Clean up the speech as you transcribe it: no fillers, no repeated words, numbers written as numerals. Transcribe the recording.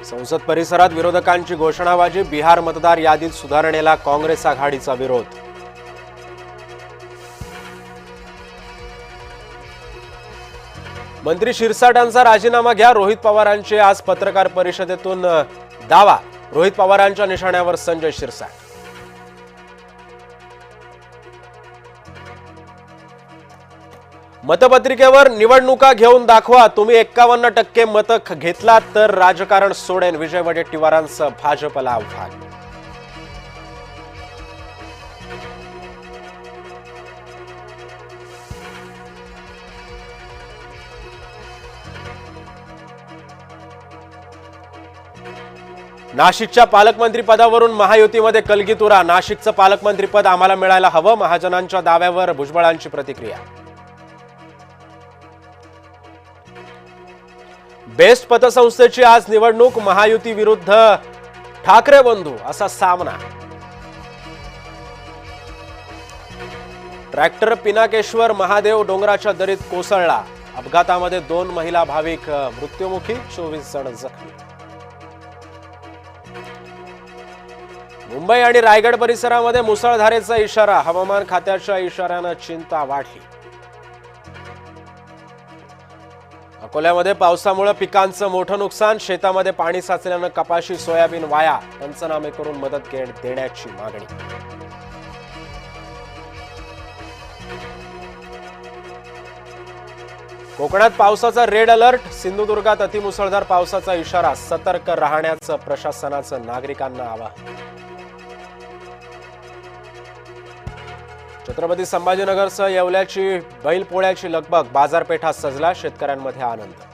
संसद परिसरात विरोधकांची घोषणाबाजी, बिहार मतदार यादीत सुधारणेला काँग्रेस आघाडीचा विरोध। मंत्री शिरसाटांचा राजीनामा घ्या, रोहित पवारांचे आज पत्रकार परिषदेतून दावा। रोहित पवारांच्या निशाण्यावर संजय शिरसाट। मतपत्रिकेवर निवडणुका घेऊन दाखवा, तुम्ही 51% मतं घेतलात तर राजकारण सोडेन, विजय वडेट्टीवारांचं भाजपला आव्हान। नाशिकच्या पालकमंत्री पदावरून महायुतीमध्ये कलगीतुरा, नाशिकचं पालकमंत्री पद आम्हाला मिळायला हवं, महाजनांच्या दाव्यावर भुजबळांची प्रतिक्रिया। बेस्ट पतसंस्थेची आज निवडणूक, महायुती विरुद्ध ठाकरे बंधू असा सामना। ट्रॅक्टर पिनाकेश्वर महादेव डोंगराच्या दरीत कोसळला, अपघातामध्ये 2 महिला भाविक मृत्युमुखी, 24 जण जखमी। मुंबई आणि रायगड परिसरामध्ये मुसळधारेचा इशारा, हवामान खात्याच्या इशाऱ्यानं चिंता वाढली। अकोल्यामध्ये पावसामुळे पिकांचं मोठं नुकसान, शेतामध्ये पाणी साचल्यानं कपाशी सोयाबीन वाया, पंचनामे करून मदत देण्याची मागणी। कोकणात पावसाचा रेड अलर्ट, सिंधुदुर्गात अतिमुसळधार पावसाचा इशारा, सतर्क राहण्याचं प्रशासनाचं नागरिकांना आवाहन। छत्रपती संभाजीनगरसह येवल्याची बैलपोळ्याची लगबग, बाजारपेठा सजला, शेतकऱ्यांमध्ये आनंद।